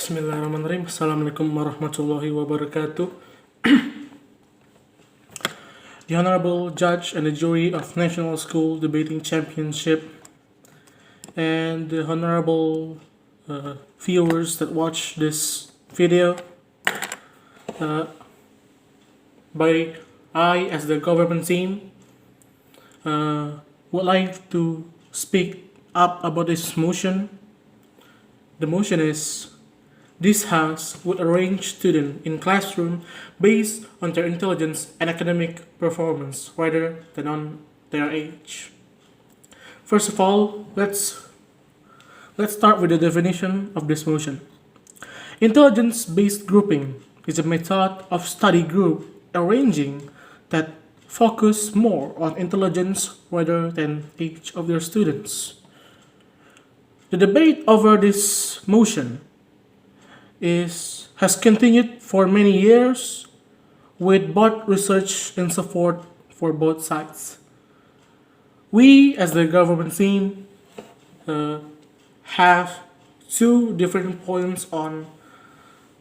Bismillahirrahmanirrahim. Assalamualaikum warahmatullahi wabarakatuh. The Honorable Judge and the jury of National School Debating Championship and the Honorable viewers that watch this video. By I, as the government team, would like to speak up about this motion. The motion is: this House would arrange students in classroom based on their intelligence and academic performance rather than on their age. First of all, let's start with the definition of this motion. Intelligence-based grouping is a method of study group arranging that focus more on intelligence rather than age of their students. The debate over this motion has continued for many years with both research and support for both sides. We, as the government team, have two different points on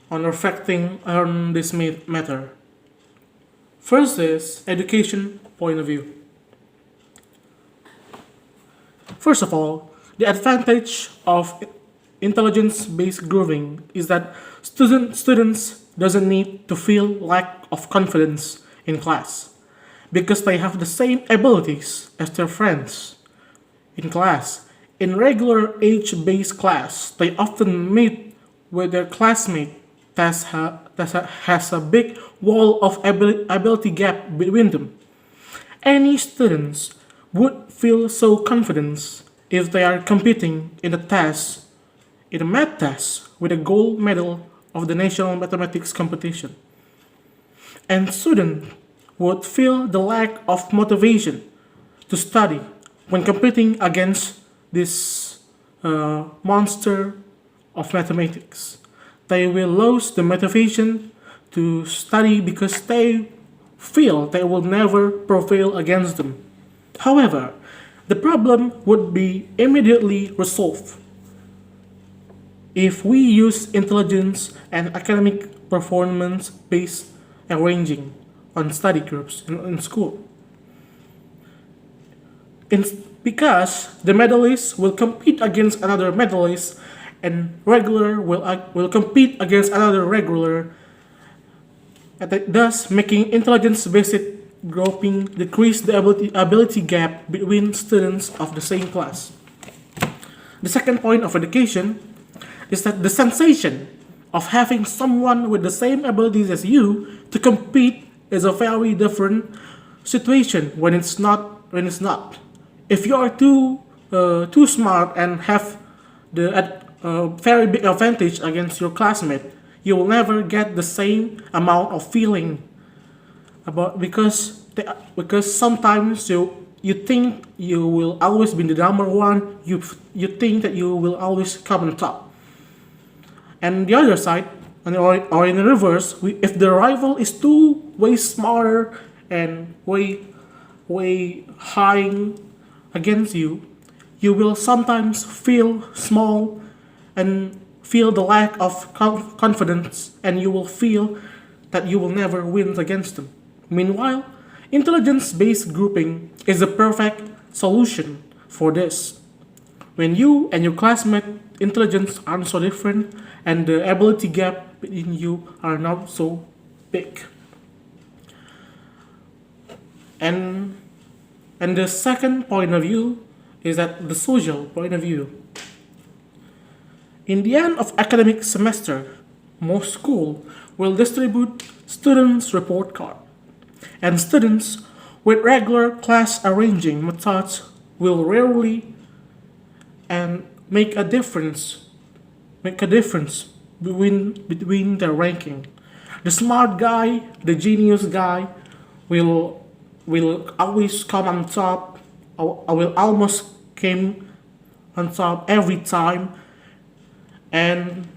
reflecting on this matter. First is education point of view. First of all, the advantage of intelligence-based grouping is that students doesn't need to feel lack of confidence in class because they have the same abilities as their friends in class. In regular age-based class, they often meet with their classmate that has a big wall of ability gap between them. Any students would feel so confident if they are competing in a math test with a gold medal of the national mathematics competition. And students would feel the lack of motivation to study when competing against this monster of mathematics. They will lose the motivation to study because they feel they will never prevail against them. However, the problem would be immediately resolved if we use intelligence and academic performance based arranging on study groups in school. Because the medalist will compete against another medalist and regular will compete against another regular, thus making intelligence-based grouping decrease the ability gap between students of the same class. The second point of education is that the sensation of having someone with the same abilities as you to compete is a very different situation when it's not. If you are too smart and have the very big advantage against your classmate, you will never get the same amount of feeling because sometimes you think you will always be the number one. You think that you will always come on top. And the other side, or in the reverse, if the rival is way smarter and way high against you, you will sometimes feel small and feel the lack of confidence, and you will feel that you will never win against them. Meanwhile, intelligence-based grouping is the perfect solution for this. When you and your classmate intelligence aren't so different and the ability gap between you are not so big. And the second point of view is that the social point of view. In the end of academic semester, most schools will distribute students' report card, and students with regular class arranging methods will rarely and make a difference between their ranking. The smart guy, the genius guy, will always come on top. I will almost came on top every time, and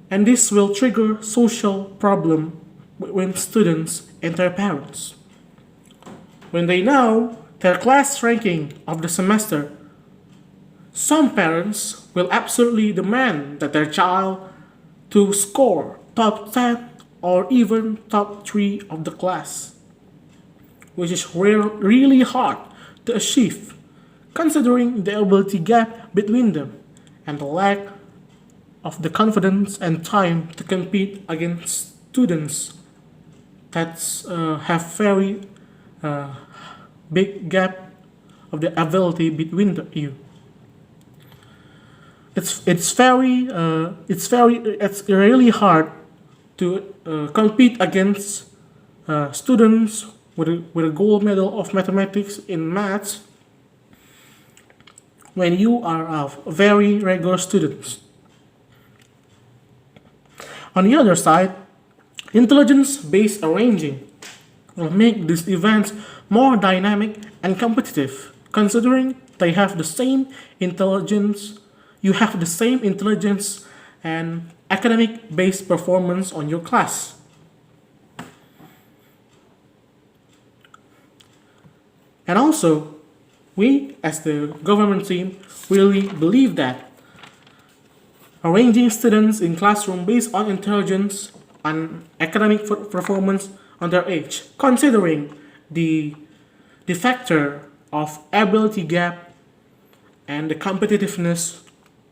this will trigger social problem between students and their parents. When they know their class ranking of the semester, some parents will absolutely demand that their child to score top 10 or even top 3 of the class, which is really hard to achieve considering the ability gap between them and the lack of the confidence and time to compete against students that have very big gap of the ability between you. It's really hard to compete against students with a gold medal of mathematics in maths when you are a very regular student. On the other side, intelligence-based arranging will make these events more dynamic and competitive, considering they have the same intelligence, you have the same intelligence and academic-based performance on your class. And also, we as the government team really believe that arranging students in classroom based on intelligence and academic performance on their age, considering the factor of ability gap and the competitiveness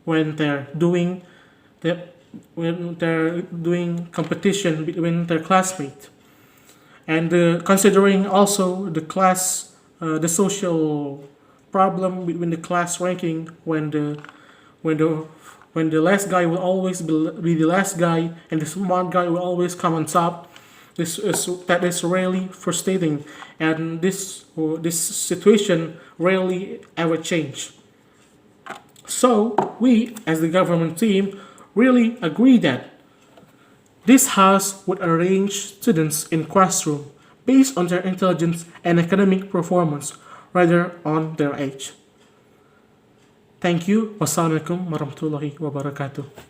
when they're doing competition between their classmates, and considering also the social problem between the class ranking when the last guy will always be the last guy and the smart guy will always come on top. That is really frustrating, and this situation rarely ever change. So we, as the government team, really agree that this house would arrange students in classroom based on their intelligence and academic performance rather on their age. Thank you. Wassalamualaikum warahmatullahi wabarakatuh.